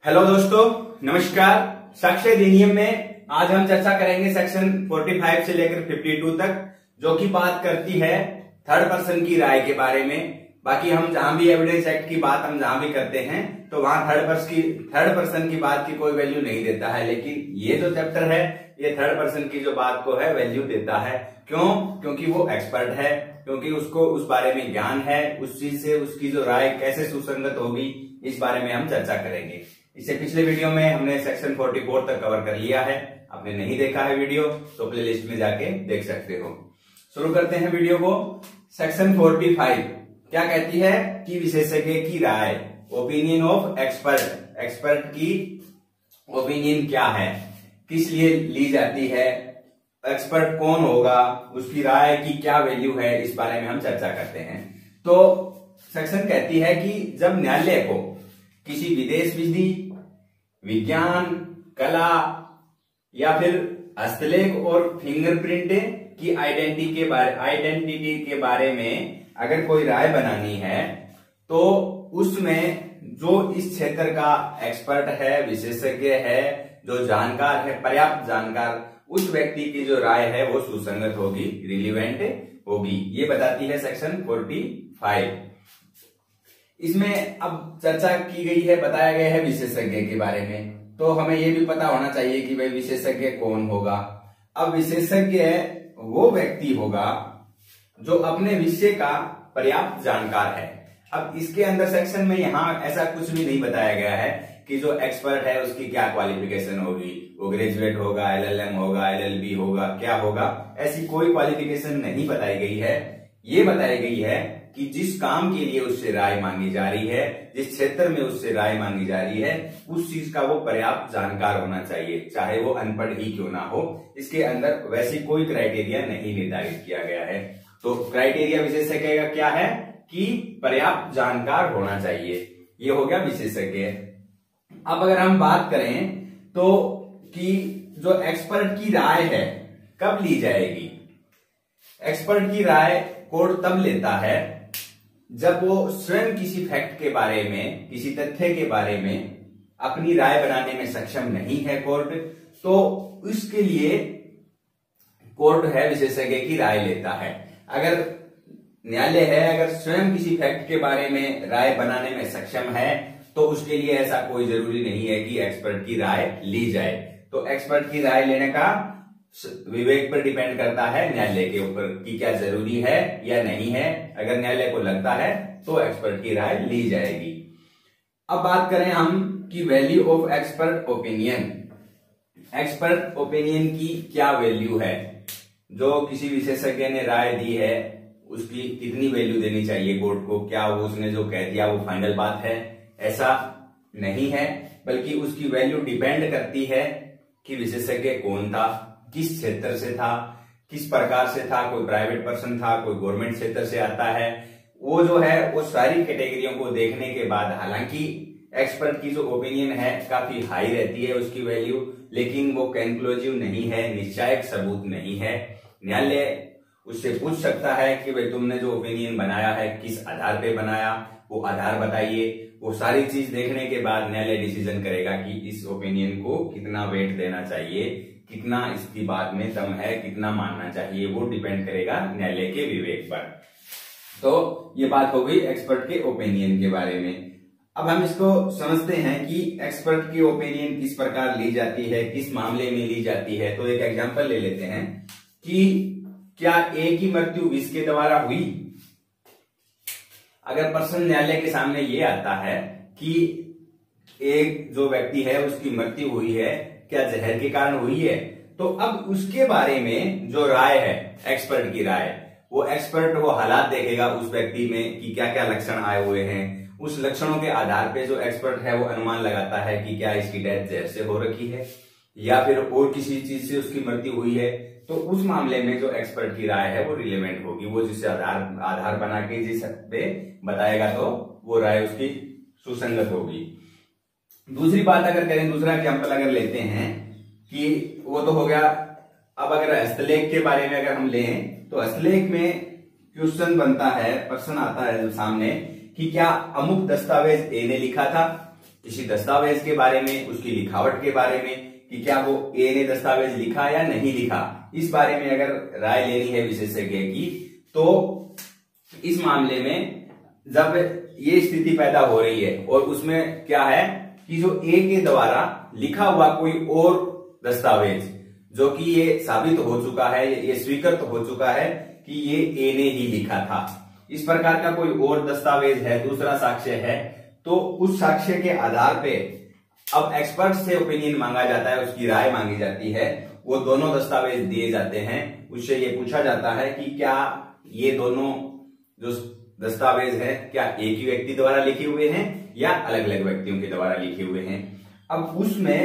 Hello दोस्तों, नमस्कार। साक्ष्य अधिनियम में आज हम चर्चा करेंगे सेक्शन 45 से लेकर 52 तक, जो कि बात करती है थर्ड पर्सन की राय के बारे में। बाकी हम जहां भी एविडेंस एक्ट की बात हम जहां भी करते हैं तो वहां थर्ड पर्सन की बात की कोई वैल्यू नहीं देता है, लेकिन ये जो चैप्टर है ये थर्ड पर्सन की जो बात को है वैल्यू देता है। क्यों? क्योंकि वो एक्सपर्ट है, क्योंकि उसको उस बारे में ज्ञान है, उस चीज से उसकी जो राय कैसे सुसंगत होगी इस बारे में हम चर्चा करेंगे। इससे पिछले वीडियो में हमने सेक्शन 44 तक कवर कर लिया है। आपने नहीं देखा है वीडियो तो प्लेलिस्ट में जाके देख सकते हो। शुरू करते हैं वीडियो को। सेक्शन 45 क्या कहती है कि विशेषज्ञ की राय, ओपिनियन ऑफ एक्सपर्ट, एक्सपर्ट की ओपिनियन क्या है, किस लिए ली जाती है, एक्सपर्ट कौन होगा, उसकी राय की क्या वैल्यू है, इस बारे में हम चर्चा करते हैं। तो सेक्शन कहती है कि जब न्यायालय को किसी विदेश विधि, विज्ञान, कला या फिर हस्तलेख और फिंगरप्रिंट की आइडेंटिटी के बारे में अगर कोई राय बनानी है तो उसमें जो इस क्षेत्र का एक्सपर्ट है, विशेषज्ञ है, जो जानकार है, पर्याप्त जानकार, उस व्यक्ति की जो राय है वो सुसंगत होगी, रिलीवेंट होगी। ये बताती है सेक्शन 45। इसमें अब चर्चा की गई है, बताया गया है विशेषज्ञ के बारे में, तो हमें ये भी पता होना चाहिए कि भाई विशेषज्ञ कौन होगा। अब विशेषज्ञ वो व्यक्ति होगा जो अपने विषय का पर्याप्त जानकार है। अब इसके अंदर सेक्शन में यहाँ ऐसा कुछ भी नहीं बताया गया है कि जो एक्सपर्ट है उसकी क्या क्वालिफिकेशन होगी, वो ग्रेजुएट होगा, LLM होगा, LLB होगा, क्या होगा, ऐसी कोई क्वालिफिकेशन नहीं बताई गई है। ये बताई गई है कि जिस काम के लिए उससे राय मांगी जा रही है, जिस क्षेत्र में उससे राय मांगी जा रही है, उस चीज का वो पर्याप्त जानकार होना चाहिए, चाहे वो अनपढ़ ही क्यों ना हो। इसके अंदर वैसी कोई क्राइटेरिया नहीं निर्धारित किया गया है। तो क्राइटेरिया विशेषज्ञ का क्या है कि पर्याप्त जानकार होना चाहिए। ये हो गया विशेषज्ञ। अब अगर हम बात करें तो कि जो एक्सपर्ट की राय है कब ली जाएगी। एक्सपर्ट की राय कोर्ट तब लेता है जब वो स्वयं किसी फैक्ट के बारे में, किसी तथ्य के बारे में अपनी राय बनाने में सक्षम नहीं है कोर्ट, तो उसके लिए कोर्ट है विशेषज्ञ की राय लेता है। अगर न्यायालय है अगर स्वयं किसी फैक्ट के बारे में राय बनाने में सक्षम है तो उसके लिए ऐसा कोई जरूरी नहीं है कि एक्सपर्ट की राय ली जाए। तो एक्सपर्ट की राय लेने का विवेक पर डिपेंड करता है न्यायालय के ऊपर कि क्या जरूरी है या नहीं है। अगर न्यायालय को लगता है तो एक्सपर्ट की राय ली जाएगी। अब बात करें हम कि value of expert opinion. Expert opinion की क्या वैल्यू है, जो किसी विशेषज्ञ ने राय दी है उसकी कितनी वैल्यू देनी चाहिए कोर्ट को। क्या वो उसने जो कह दिया वो फाइनल बात है, ऐसा नहीं है, बल्कि उसकी वैल्यू डिपेंड करती है कि विशेषज्ञ कौन था, किस क्षेत्र से था, किस प्रकार से था, कोई प्राइवेट पर्सन था, कोई गवर्नमेंट क्षेत्र से आता है। वो जो है वो सारी कैटेगरियों को देखने के बाद, हालांकि एक्सपर्ट की जो ओपिनियन है काफी हाई रहती है उसकी वैल्यू, लेकिन वो कंक्लूसिव नहीं है, निश्चायक सबूत नहीं है। न्यायालय उससे पूछ सकता है कि भाई तुमने जो ओपिनियन बनाया है किस आधार पे बनाया, वो आधार बताइए। वो सारी चीज देखने के बाद न्यायालय डिसीजन करेगा कि इस ओपिनियन को कितना वेट देना चाहिए, कितना इसकी बात में दम है, कितना मानना चाहिए, वो डिपेंड करेगा न्यायालय के विवेक पर। तो ये बात हो गई एक्सपर्ट के ओपिनियन के बारे में। अब हम इसको समझते हैं कि एक्सपर्ट की ओपिनियन किस प्रकार ली जाती है, किस मामले में ली जाती है। तो एक एग्जांपल ले लेते हैं कि क्या ए की मृत्यु विष के द्वारा हुई। अगर पर्सन न्यायालय के सामने ये आता है कि एक जो व्यक्ति है उसकी मृत्यु हुई है, क्या जहर के कारण हुई है, तो अब उसके बारे में जो राय है एक्सपर्ट की राय, वो एक्सपर्ट वो हालात देखेगा उस व्यक्ति में कि क्या क्या लक्षण आए हुए हैं। उस लक्षणों के आधार पे जो एक्सपर्ट है वो अनुमान लगाता है कि क्या इसकी डेथ जहर से हो रखी है या फिर और किसी चीज से उसकी मृत्यु हुई है। तो उस मामले में जो एक्सपर्ट की राय है वो रिलेवेंट होगी, वो जिससे आधार बना के जिस पे बताएगा तो वो राय उसकी सुसंगत होगी। दूसरी बात अगर करें, दूसरा एग्जाम्पल अगर लेते हैं कि वो तो हो गया। अब अगर हस्तलेख के बारे में अगर हम लें तो हस्तलेख में क्वेश्चन बनता है, प्रश्न आता है जो सामने कि क्या अमुक दस्तावेज ए ने लिखा था किसी दस्तावेज के बारे में, उसकी लिखावट के बारे में, कि क्या वो ए ने दस्तावेज लिखा या नहीं लिखा, इस बारे में अगर राय लेनी है विशेषज्ञ की, तो इस मामले में जब ये स्थिति पैदा हो रही है और उसमें क्या है कि जो ए के द्वारा लिखा हुआ कोई और दस्तावेज, जो कि ये साबित हो चुका है, ये स्वीकृत हो चुका है कि ये ए ने ही लिखा था, इस प्रकार का कोई और दस्तावेज है, दूसरा साक्ष्य है, तो उस साक्ष्य के आधार पे अब एक्सपर्ट से ओपिनियन मांगा जाता है, उसकी राय मांगी जाती है। वो दोनों दस्तावेज दिए जाते हैं, उससे ये पूछा जाता है कि क्या ये दोनों जो दस्तावेज है क्या एक ही व्यक्ति द्वारा लिखे हुए हैं या अलग अलग व्यक्तियों के द्वारा लिखे हुए हैं। अब उसमें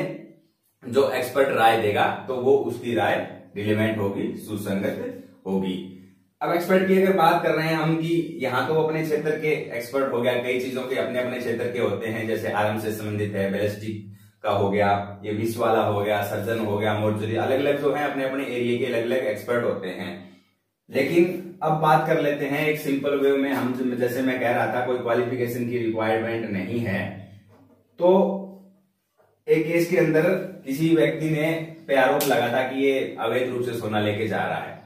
जो एक्सपर्ट राय देगा तो वो उसकी राय रिलेवेंट होगी, सुसंगत होगी। अब एक्सपर्ट की अगर बात कर रहे हैं हम कि यहाँ तो अपने क्षेत्र के एक्सपर्ट हो गया, कई चीजों के अपने अपने क्षेत्र के होते हैं, जैसे आर्म से संबंधित है, बैलिस्टिक का हो गया, ये विष वाला हो गया, सर्जन हो गया, मोर्चरी, अलग अलग जो है अपने अपने एरिया के अलग अलग एक्सपर्ट होते हैं। लेकिन अब बात कर लेते हैं एक सिंपल वे में, हम जैसे मैं कह रहा था कोई क्वालिफिकेशन की रिक्वायरमेंट नहीं है, तो एक केस के अंदर किसी व्यक्ति ने पे आरोप लगा था कि ये अवैध रूप से सोना लेके जा रहा है,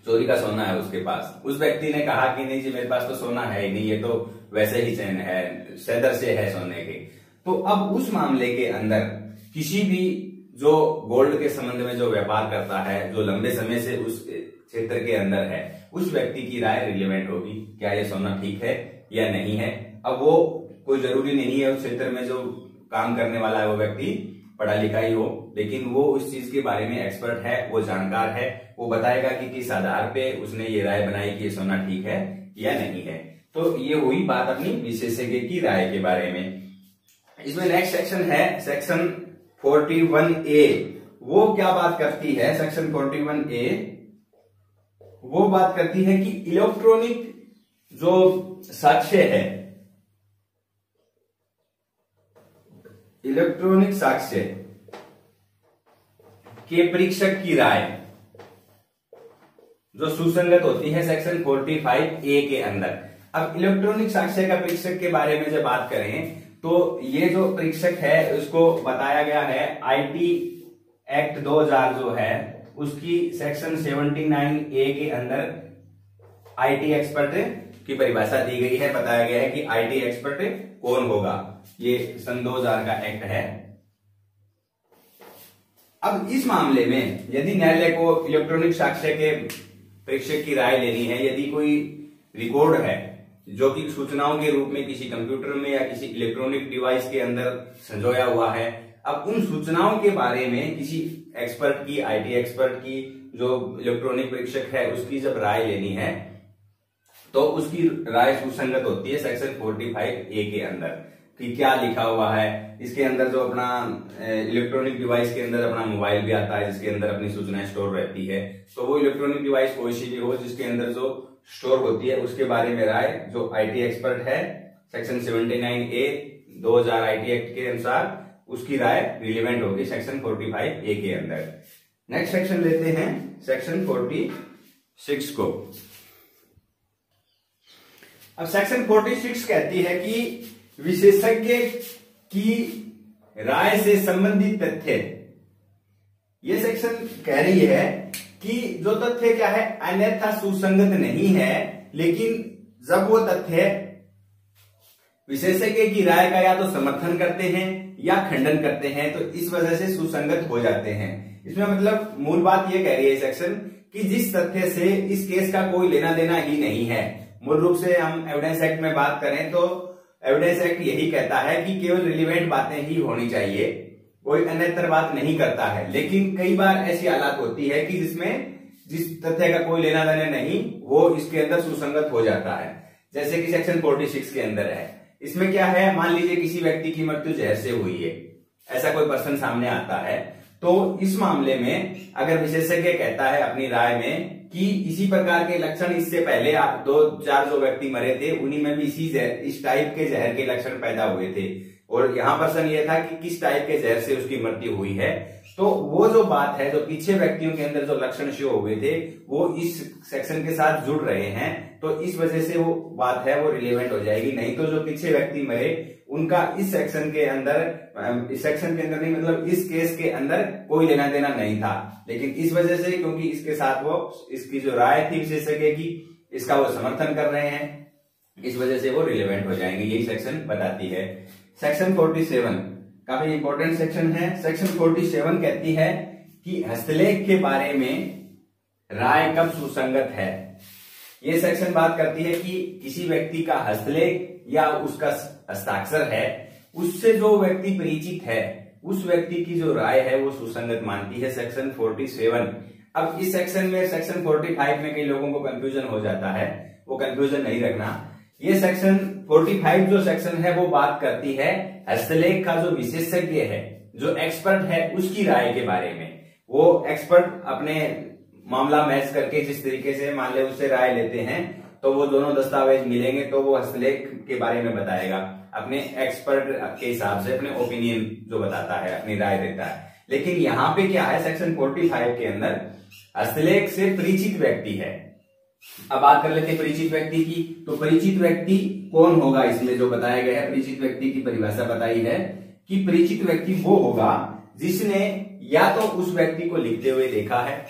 चोरी का सोना है उसके पास। उस व्यक्ति ने कहा कि नहीं जी मेरे पास तो सोना है ही नहीं, ये तो वैसे ही चैन है, सैदर से है सोने के। तो अब उस मामले के अंदर किसी भी जो गोल्ड के संबंध में जो व्यापार करता है, जो लंबे समय से उस क्षेत्र के अंदर है, उस व्यक्ति की राय रिलेवेंट होगी, क्या ये सोना ठीक है या नहीं है। अब वो कोई जरूरी नहीं है उस क्षेत्र में जो काम करने वाला है वो व्यक्ति पढ़ा लिखा ही हो, लेकिन वो उस चीज के बारे में एक्सपर्ट है, वो जानकार है, वो बताएगा कि किस आधार पे उसने ये राय बनाई कि ये सोना ठीक है या नहीं है। तो ये हुई बात अपनी विशेषज्ञ की राय के बारे में। इसमें नेक्स्ट सेक्शन है सेक्शन 41A। वो क्या बात करती है सेक्शन 41A? वो बात करती है कि इलेक्ट्रॉनिक जो साक्ष्य है, इलेक्ट्रॉनिक साक्ष्य के परीक्षक की राय जो सुसंगत होती है सेक्शन 45A के अंदर। अब इलेक्ट्रॉनिक साक्ष्य का परीक्षक के बारे में जब बात करें तो ये जो परीक्षक है उसको बताया गया है आईटी एक्ट 2000 जो है उसकी सेक्शन 79A के अंदर आईटी एक्सपर्ट की परिभाषा दी गई है, बताया गया है कि आईटी एक्सपर्ट कौन होगा। ये सन 2000 का एक्ट है। अब इस मामले में यदि न्यायालय को इलेक्ट्रॉनिक साक्ष्य के परीक्षक की राय लेनी है, यदि कोई रिकॉर्ड है जो कि सूचनाओं के रूप में किसी कंप्यूटर में या किसी इलेक्ट्रॉनिक डिवाइस के अंदर संजोया हुआ है, अब उन सूचनाओं के बारे में किसी एक्सपर्ट की, आईटी एक्सपर्ट की, जो इलेक्ट्रॉनिक परीक्षक है उसकी जब राय लेनी है तो उसकी राय सुसंगत होती है सेक्शन 45A के अंदर कि क्या लिखा हुआ है। इसके अंदर जो अपना इलेक्ट्रॉनिक डिवाइस के अंदर अपना मोबाइल भी आता है जिसके अंदर अपनी सूचनाएं स्टोर रहती है, तो वो इलेक्ट्रॉनिक डिवाइस कोई सी भी हो जिसके अंदर जो स्टोर होती है उसके बारे में राय जो आईटी एक्सपर्ट है सेक्शन 79A 2000 आईटी एक्ट के अनुसार उसकी राय रिलेवेंट होगी सेक्शन 45A के अंदर। नेक्स्ट सेक्शन लेते हैं सेक्शन 46 को। अब सेक्शन 46 कहती है कि विशेषज्ञ की राय से संबंधित तथ्य, ये सेक्शन कह रही है कि जो तथ्य क्या है अन्यथा सुसंगत नहीं है, लेकिन जब वो तथ्य विशेषज्ञ की राय का या तो समर्थन करते हैं या खंडन करते हैं तो इस वजह से सुसंगत हो जाते हैं। इसमें मतलब मूल बात ये कह रही है सेक्शन कि जिस तथ्य से इस केस का कोई लेना देना ही नहीं है, मूल रूप से हम एविडेंस एक्ट में बात करें तो एविडेंस एक्ट यही कहता है कि केवल रिलेवेंट बातें ही होनी चाहिए, कोई अन्यतर बात नहीं करता है। लेकिन कई बार ऐसी हालत होती है कि जिसमें जिस तथ्य का कोई लेना देना नहीं वो इसके अंदर सुसंगत हो जाता है, जैसे कि सेक्शन 46 के अंदर है। इसमें क्या है, मान लीजिए किसी व्यक्ति की मृत्यु जहर से हुई है, ऐसा कोई पर्सन सामने आता है, तो इस मामले में अगर विशेषज्ञ कहता है अपनी राय में कि इसी प्रकार के लक्षण इससे पहले आप 2-4 जो व्यक्ति मरे थे उन्हीं में भी इस टाइप के जहर के लक्षण पैदा हुए थे और यहाँ प्रश्न ये था कि किस टाइप के जहर से उसकी मृत्यु हुई है। तो वो जो बात है, जो पीछे व्यक्तियों के अंदर जो लक्षण शो हुए थे वो इस सेक्शन के साथ जुड़ रहे हैं, तो इस वजह से वो बात है वो रिलेवेंट हो जाएगी। नहीं तो जो पीछे व्यक्ति मरे उनका इस सेक्शन के अंदर नहीं, मतलब इस केस के अंदर कोई लेना देना नहीं था, लेकिन इस वजह से क्योंकि इसके साथ वो इसकी जो राय थी विशेषज्ञ की, इसका वो समर्थन कर रहे हैं, इस वजह से वो रिलेवेंट हो जाएंगे, यही सेक्शन बताती है। सेक्शन 47 काफी इंपॉर्टेंट सेक्शन है। सेक्शन 47 कहती है कि हस्तलेख के बारे में राय कब सुसंगत है। ये सेक्शन बात करती है कि किसी व्यक्ति का हस्तलेख या उसका हस्ताक्षर है, उससे जो व्यक्ति परिचित है उस व्यक्ति की जो राय है वो सुसंगत मानती है। सेक्शन 47। अब इस सेक्शन में सेक्शन 45 में कई लोगों को कंफ्यूजन हो जाता है, वो कंफ्यूजन नहीं रखना। ये सेक्शन 45 जो सेक्शन है वो बात करती है हस्तलेख का जो विशेषज्ञ है, जो एक्सपर्ट है, उसकी राय के बारे में। वो एक्सपर्ट अपने मामला मैच करके जिस तरीके से मान ले उससे राय लेते हैं, तो वो दोनों दस्तावेज मिलेंगे तो वो हस्तलेख के बारे में बताएगा अपने एक्सपर्ट के हिसाब से, अपने ओपिनियन जो बताता है, अपनी राय देता है। लेकिन यहाँ पे क्या है, सेक्शन 45 के अंदर हस्तलेख से परिचित व्यक्ति है। अब बात कर लेते हैं परिचित व्यक्ति की। तो परिचित व्यक्ति कौन होगा, इसमें जो बताया गया है परिचित व्यक्ति की परिभाषा बताई है कि परिचित व्यक्ति वो होगा जिसने या तो उस व्यक्ति को लिखते हुए देखा है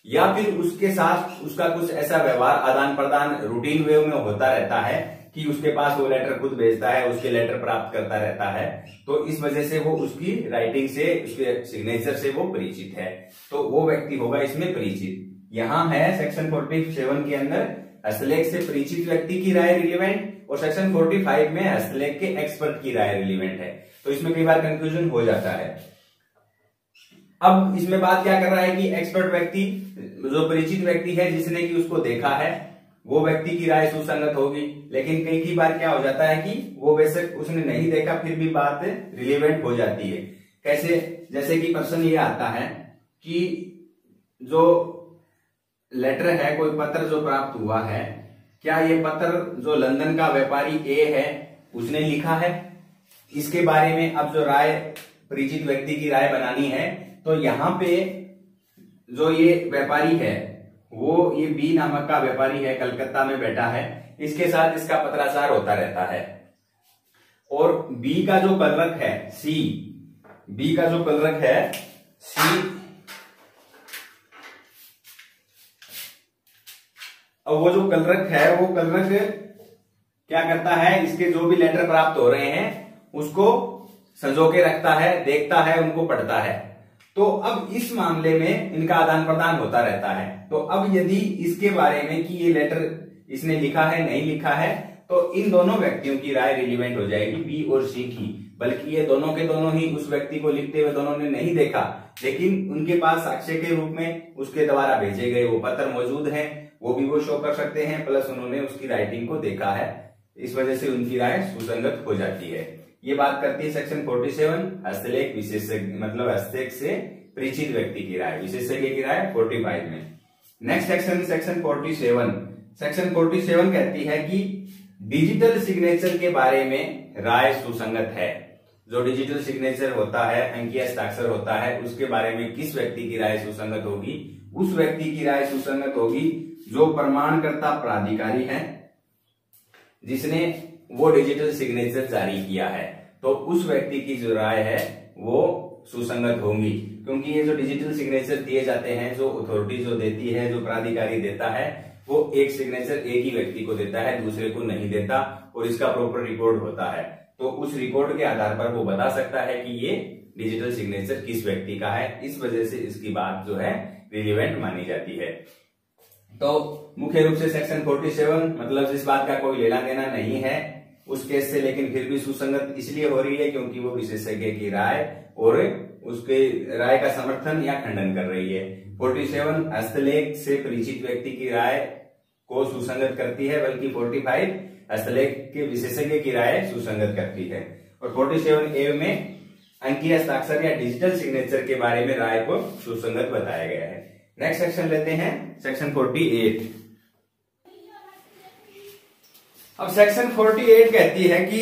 या फिर उसके साथ उसका कुछ ऐसा व्यवहार आदान प्रदान रूटीन वे में होता रहता है कि उसके पास वो लेटर खुद भेजता है, उसके लेटर प्राप्त करता रहता है, तो इस वजह से वो उसकी राइटिंग से, उसके सिग्नेचर से वो परिचित है, तो वो व्यक्ति होगा इसमें परिचित। यहाँ है सेक्शन 47 के अंदर हस्तलेख से परिचित व्यक्ति की राय रिलेवेंट, और सेक्शन 45 में हस्तलेख के एक्सपर्ट की राय रिलेवेंट है। तो इसमें कई बार कंफ्यूजन हो जाता है। अब इसमें बात क्या कर रहा है कि एक्सपर्ट व्यक्ति, जो परिचित व्यक्ति है जिसने कि उसको देखा है, वो व्यक्ति की राय सुसंगत होगी। लेकिन कई बार क्या हो जाता है कि वो बेशक उसने नहीं देखा फिर भी बात रिलेवेंट हो जाती है। कैसे, जैसे कि प्रश्न ये आता है कि जो लेटर है, कोई पत्र जो प्राप्त हुआ है, क्या ये पत्र जो लंदन का व्यापारी ए है उसने लिखा है, इसके बारे में अब जो राय परिचित व्यक्ति की राय बनानी है, तो यहाँ पे जो ये व्यापारी है वो ये बी नामक का व्यापारी है, कलकत्ता में बैठा है, इसके साथ इसका पत्राचार होता रहता है। और बी का जो कलरक है सी, बी का जो कलरक है सी, और वो जो कलरक है वो कलरक क्या करता है, इसके जो भी लेटर प्राप्त हो रहे हैं उसको संजो के रखता है, देखता है, उनको पढ़ता है। तो अब इस मामले में इनका आदान प्रदान होता रहता है। तो अब यदि इसके बारे में कि ये लेटर इसने लिखा है नहीं लिखा है, तो इन दोनों व्यक्तियों की राय रिलेवेंट हो जाएगी, बी और सी की। बल्कि ये दोनों के दोनों ही उस व्यक्ति को लिखते हुए दोनों ने नहीं देखा, लेकिन उनके पास साक्ष्य के रूप में उसके द्वारा भेजे गए वो पत्र मौजूद हैं, वो भी वो शो कर सकते हैं, प्लस उन्होंने उसकी राइटिंग को देखा है, इस वजह से उनकी राय सुसंगत हो जाती है। ये बात करती है सेक्शन 47 हस्तलेख विशेषज्ञ, मतलब हस्तलेख से परिचित व्यक्ति की राय, विशेषज्ञ की राय 45 में। Next section, section 47। सेक्शन 47 कहती है कि डिजिटल सिग्नेचर के बारे में राय सुसंगत है। जो डिजिटल सिग्नेचर होता है, अंकीय हस्ताक्षर होता है, उसके बारे में किस व्यक्ति की राय सुसंगत होगी, उस व्यक्ति की राय सुसंगत होगी जो प्रमाणकर्ता प्राधिकारी है, जिसने वो डिजिटल सिग्नेचर जारी किया है, तो उस व्यक्ति की जो राय है वो सुसंगत होंगी। क्योंकि ये जो डिजिटल सिग्नेचर दिए जाते हैं, जो अथॉरिटी जो देती है, जो प्राधिकारी देता है, वो एक सिग्नेचर एक ही व्यक्ति को देता है, दूसरे को नहीं देता, और इसका प्रॉपर रिकॉर्ड होता है। तो उस रिकॉर्ड के आधार पर वो बता सकता है कि ये डिजिटल सिग्नेचर किस व्यक्ति का है, इस वजह से इसकी बात जो है रिलेवेंट मानी जाती है। तो मुख्य रूप से सेक्शन 47 मतलब जिस बात का कोई लेना देना नहीं है उस केस से, लेकिन फिर भी सुसंगत इसलिए हो रही है क्योंकि वो विशेषज्ञ की राय और उसके राय का समर्थन या खंडन कर रही है। 47 हस्तलेख से परिचित व्यक्ति की राय को सुसंगत करती है, बल्कि 45 हस्तलेख के विशेषज्ञ की राय सुसंगत करती है। और 47A में अंकीय हस्ताक्षर या डिजिटल सिग्नेचर के बारे में राय को सुसंगत बताया गया है। नेक्स्ट सेक्शन लेते हैं, सेक्शन 48। अब सेक्शन 48 कहती है कि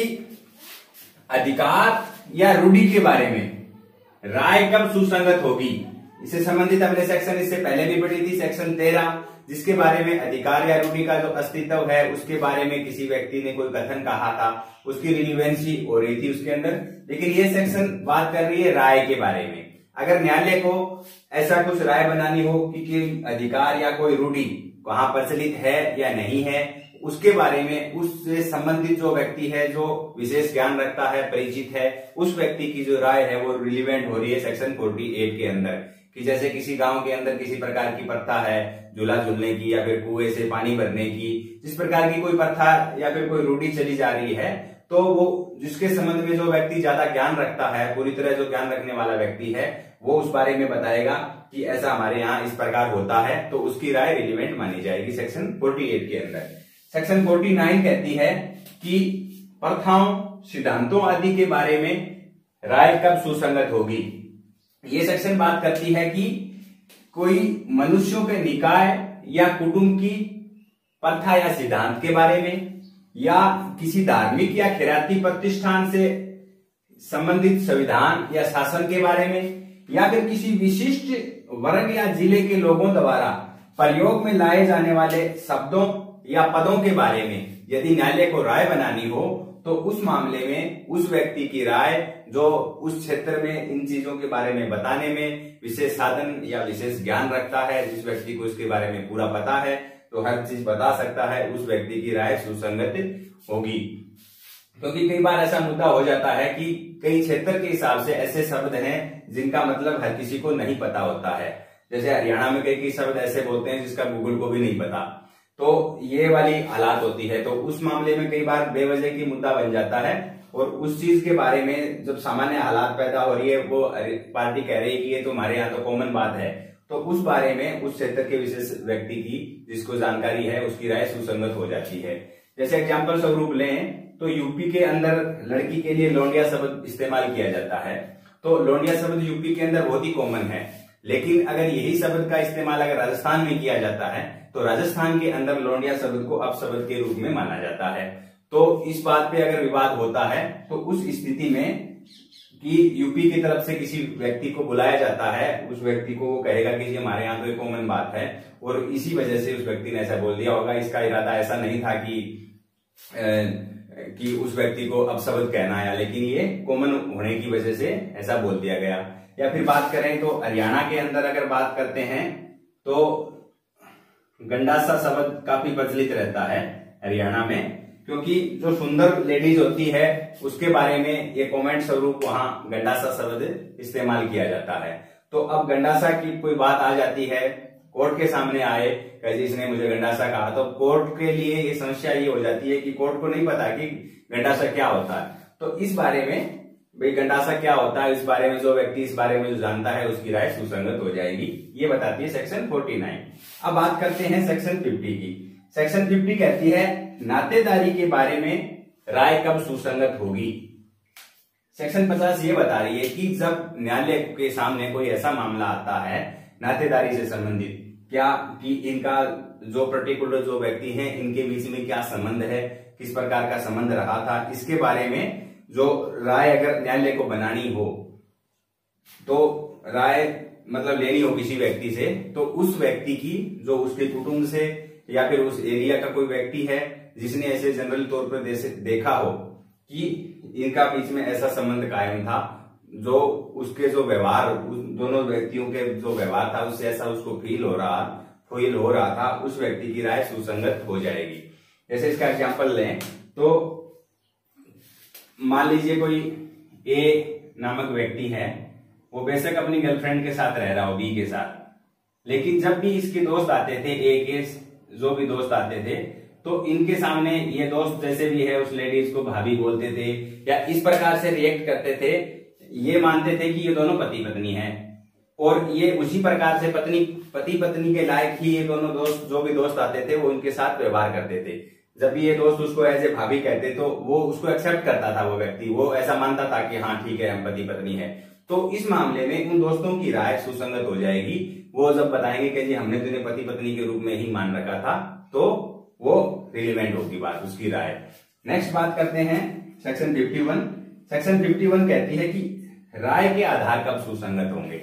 अधिकार या रूढ़ि के बारे में राय कब सुसंगत होगी, इससे संबंधित हमने सेक्शन इससे पहले भी पढ़ी थी, सेक्शन 13, जिसके बारे में अधिकार या रूढ़ि का जो अस्तित्व है उसके बारे में किसी व्यक्ति ने कोई कथन कहा था, उसकी रिलीवेंसी हो रही थी उसके अंदर। लेकिन ये सेक्शन बात कर रही है राय के बारे में। अगर न्यायालय को ऐसा कुछ राय बनानी हो कि अधिकार या कोई रूढ़ि वहां प्रचलित है या नहीं है, उसके बारे में उससे संबंधित जो व्यक्ति है, जो विशेष ज्ञान रखता है, परिचित है, उस व्यक्ति की जो राय है वो रिलीवेंट हो रही है सेक्शन 48 के अंदर। कि जैसे किसी गांव के अंदर किसी प्रकार की प्रथा है झूला झूलने की या फिर कुएं से पानी भरने की, जिस प्रकार की कोई प्रथा या फिर कोई रूढ़ि चली जा रही है, तो वो जिसके संबंध में जो व्यक्ति ज्यादा ज्ञान रखता है, पूरी तरह जो ज्ञान रखने वाला व्यक्ति है, वो उस बारे में बताएगा कि ऐसा हमारे यहाँ इस प्रकार होता है, तो उसकी राय रिलीवेंट मानी जाएगी सेक्शन 48 के अंदर। सेक्शन 49 कहती है कि प्रथाओं, सिद्धांतों आदि के बारे में राय कब सुसंगत होगी। ये सेक्शन बात करती है कि कोई मनुष्यों के निकाय या कुटुंब की प्रथा या सिद्धांत के बारे में, या किसी धार्मिक या खिराती प्रतिष्ठान से संबंधित संविधान या शासन के बारे में, या फिर किसी विशिष्ट वर्ग या जिले के लोगों द्वारा प्रयोग में लाए जाने वाले शब्दों या पदों के बारे में यदि न्यायालय को राय बनानी हो, तो उस मामले में उस व्यक्ति की राय जो उस क्षेत्र में इन चीजों के बारे में बताने में विशेष साधन या विशेष ज्ञान रखता है, जिस व्यक्ति को इसके बारे में पूरा पता है, तो हर चीज बता सकता है, उस व्यक्ति की राय सुसंगत होगी। क्योंकि कई बार ऐसा मुद्दा हो जाता है कि कई क्षेत्र के हिसाब से ऐसे शब्द हैं जिनका मतलब हर किसी को नहीं पता होता है। जैसे हरियाणा में कई शब्द ऐसे बोलते हैं जिसका गूगल को भी नहीं पता, तो ये वाली हालात होती है। तो उस मामले में कई बार बेवजह की मुद्दा बन जाता है, और उस चीज के बारे में जब सामान्य हालात पैदा हो रही है, वो पार्टी कह रही है कि ये तो हमारे यहाँ तो कॉमन बात है, तो उस बारे में उस क्षेत्र के विशेष व्यक्ति की जिसको जानकारी है उसकी राय सुसंगत हो जाती है। जैसे एग्जाम्पल स्वरूप लें तो यूपी के अंदर लड़की के लिए लौंडिया शब्द इस्तेमाल किया जाता है, तो लौंडिया शब्द यूपी के अंदर बहुत ही कॉमन है। लेकिन अगर यही शब्द का इस्तेमाल अगर राजस्थान में किया जाता है, तो राजस्थान के अंदर लौंडिया शब्द को अपशब्द के रूप में माना जाता है। तो इस बात पे अगर विवाद होता है, तो उस स्थिति में कि यूपी की तरफ से किसी व्यक्ति को बुलाया जाता है, उस व्यक्ति को वो कहेगा कि जी हमारे यहाँ तो एक कॉमन बात है, और इसी वजह से उस व्यक्ति ने ऐसा बोल दिया होगा। इसका इरादा ऐसा नहीं था कि उस व्यक्ति को अपशब्द कहना है, लेकिन ये कॉमन होने की वजह से ऐसा बोल दिया गया। या फिर बात करें तो हरियाणा के अंदर अगर बात करते हैं तो गंडासा शब्द काफी प्रचलित रहता है हरियाणा में, क्योंकि जो सुंदर लेडीज होती है उसके बारे में ये कमेंट स्वरूप वहां गंडासा शब्द इस्तेमाल किया जाता है। तो अब गंडासा की कोई बात आ जाती है, कोर्ट के सामने आए कि इसने मुझे गंडासा कहा, तो कोर्ट के लिए ये समस्या ये हो जाती है कि कोर्ट को नहीं पता कि गंडासा क्या होता है। तो इस बारे में भाई गंडासा क्या होता है, इस बारे में जो व्यक्ति इस बारे में जो जानता है उसकी राय सुसंगत हो जाएगी, ये बताती है सेक्शन 49। अब बात करते हैं सेक्शन 50 की। सेक्शन 50 कहती है नातेदारी के बारे में राय कब सुसंगत होगी। सेक्शन 50 ये बता रही है कि जब न्यायालय के सामने कोई ऐसा मामला आता है नातेदारी से संबंधित, क्या कि इनका जो पर्टिकुलर जो व्यक्ति हैं इनके बीच में क्या संबंध है, किस प्रकार का संबंध रहा था, इसके बारे में जो राय अगर न्यायालय को बनानी हो, तो राय मतलब लेनी हो किसी व्यक्ति से, तो उस व्यक्ति की जो उसके कुटुंब से या फिर उस एरिया का कोई व्यक्ति है जिसने ऐसे जनरल तौर पर देखा हो कि इनका बीच में ऐसा संबंध कायम था, जो उसके जो व्यवहार दोनों व्यक्तियों के जो व्यवहार था उससे ऐसा उसको फील हो रहा था, उस व्यक्ति की राय सुसंगत हो जाएगी। जैसे इसका एग्जांपल लें तो मान लीजिए कोई ए नामक व्यक्ति है, वो बेशक अपनी गर्लफ्रेंड के साथ रह रहा हो बी के साथ, लेकिन जब भी इसके दोस्त आते थे, ए के जो भी दोस्त आते थे, तो इनके सामने ये दोस्त जैसे भी है उस लेडीज को भाभी बोलते थे या इस प्रकार से रिएक्ट करते थे, ये मानते थे कि ये दोनों पति पत्नी हैं, और ये उसी प्रकार से पति पत्नी के लायक ही ये दोनों दोस्त जो भी दोस्त आते थे वो इनके साथ व्यवहार करते थे। जब भी ये दोस्त उसको एज ए भाभी कहते तो वो उसको एक्सेप्ट करता था, वो व्यक्ति वो ऐसा मानता था कि हाँ ठीक है हम पति पत्नी है। तो इस मामले में उन दोस्तों की राय सुसंगत हो जाएगी। वो जब बताएंगे कि जी हमने तुझे पति पत्नी के रूप में ही मान रखा था, तो वो रिलेवेंट होगी बात, उसकी राय। नेक्स्ट बात करते हैं सेक्शन 51 सेक्शन 51 कहती है कि राय के आधार कब सुसंगत होंगे।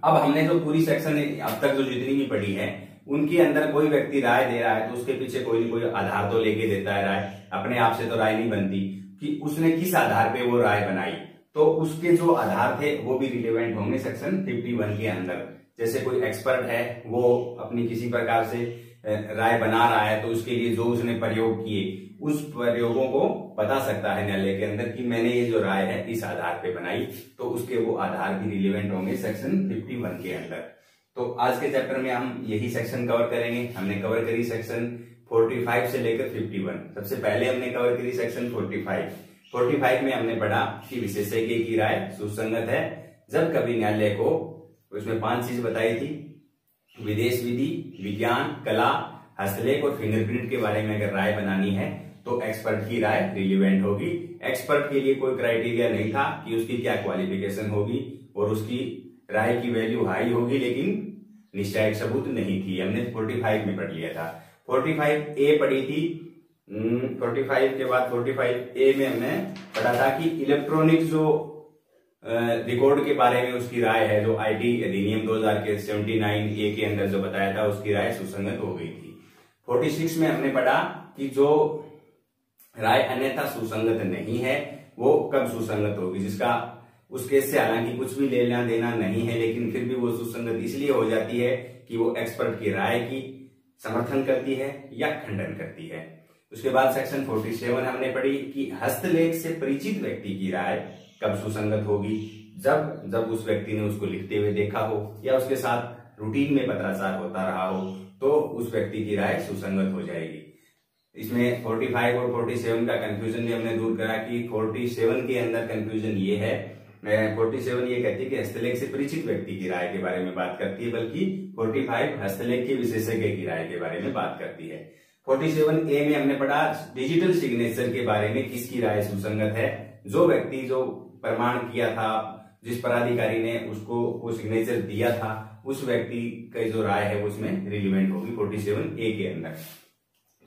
अब हमने जो पूरी सेक्शन अब तक जो जितनी भी पढ़ी है उनके अंदर कोई व्यक्ति राय दे रहा है तो उसके पीछे कोई न कोई आधार तो लेके देता है। राय अपने आप से तो राय नहीं बनती कि उसने किस आधार पे वो राय बनाई, तो उसके जो आधार थे वो भी रिलेवेंट होंगे सेक्शन 51 के अंदर। जैसे कोई एक्सपर्ट है वो अपनी किसी प्रकार से राय बना रहा है तो उसके लिए जो उसने प्रयोग किए उस प्रयोगों को बता सकता है न्यायालय के अंदर कि मैंने ये जो राय है इस आधार पे बनाई, तो उसके वो आधार भी रिलेवेंट होंगे सेक्शन 51 के अंदर। तो आज के चैप्टर में हम यही सेक्शन कवर करेंगे। हमने कवर करी सेक्शन 45 से लेकर 51। सबसे पहले हमने कवर करी सेक्शन 45 में हमने पढ़ा कि विशेषज्ञ की राय सुसंगत है जब कभी न्यायालय को उसमें 5 चीज बताई थी, विदेश विधि, विज्ञान, कला, हस्तलेख और फिंगरप्रिंट के बारे में अगर राय बनानी है तो एक्सपर्ट की राय रिलेवेंट होगी। एक्सपर्ट के लिए कोई क्राइटेरिया नहीं था कि उसकी क्या क्वालिफिकेशन होगी और उसकी राय की वैल्यू हाई होगी लेकिन निश्चायक सबूत नहीं थी। हमने 45 में पढ़ लिया था। 45A पढ़ी थी। 45 के बाद 45A में हमने पढ़ा था कि इलेक्ट्रॉनिक जो रिकॉर्ड के बारे में उसकी राय है, जो आईटी अधिनियम 2000 के 79A के अंदर जो बताया था उसकी राय सुसंगत हो गई थी। 46 में हमने पढ़ा कि जो राय अन्यथा सुसंगत नहीं है वो कब सुसंगत होगी, जिसका उस केस से हालांकि कुछ भी लेना देना नहीं है लेकिन फिर भी वो सुसंगत इसलिए हो जाती है कि वो एक्सपर्ट की राय की समर्थन करती है या खंडन करती है। उसके बाद सेक्शन 47 हमने पढ़ी कि हस्तलेख से परिचित व्यक्ति की राय कब सुसंगत होगी, जब उस व्यक्ति ने उसको लिखते हुए देखा हो या उसके साथ रूटीन में पत्राचार होता रहा हो तो उस व्यक्ति की राय सुसंगत हो जाएगी। इसमें 45 और 47 का कंफ्यूजन भी हमने दूर करा कि 47 के अंदर कंफ्यूजन ये है, 47 ये कहती है कि हस्तलेख से परिचित व्यक्ति की राय के बारे में बात करती है, बल्कि 45 हस्तलेख के विशेषज्ञ की राय के बारे में बात करती है। 47A में हमने पढ़ा डिजिटल सिग्नेचर के बारे में किसकी राय सुसंगत है। जो व्यक्ति जो प्रमाण किया था, जिस पदाधिकारी ने उसको वो सिग्नेचर दिया था, उस व्यक्ति की जो राय है उसमें रिलेवेंट होगी 47A के अंदर।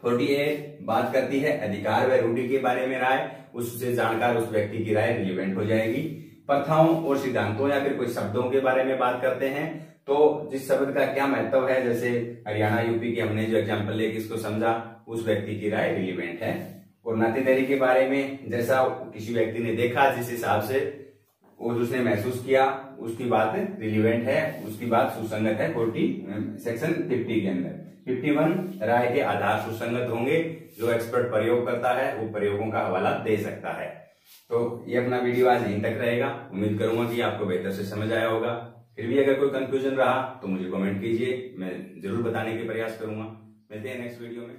48 बात करती है अधिकार व रूढ़ि के बारे में राय, उससे जानकार उस व्यक्ति की राय रिलेवेंट हो जाएगी। प्रथाओं और सिद्धांतों या फिर कोई शब्दों के बारे में बात करते हैं तो जिस शब्द का क्या महत्व है, जैसे हरियाणा यूपी के हमने जो एग्जाम्पल लेके इसको समझा, उस व्यक्ति की राय रिलेवेंट है। और नातेदारी के बारे में जैसा किसी व्यक्ति ने देखा, जिस हिसाब से उसने महसूस किया, उसकी बात रिलेवेंट है, उसकी बात सुसंगत है सेक्शन 50 के अंदर। 51 राय के आधार सुसंगत होंगे, जो एक्सपर्ट प्रयोग करता है वो प्रयोगों का हवाला दे सकता है। तो ये अपना वीडियो आज यहीं तक रहेगा। उम्मीद करूंगा कि आपको बेहतर से समझ आया होगा। फिर भी अगर कोई कंफ्यूजन रहा तो मुझे कमेंट कीजिए, मैं जरूर बताने के प्रयास करूंगा। मिलते हैं नेक्स्ट वीडियो में।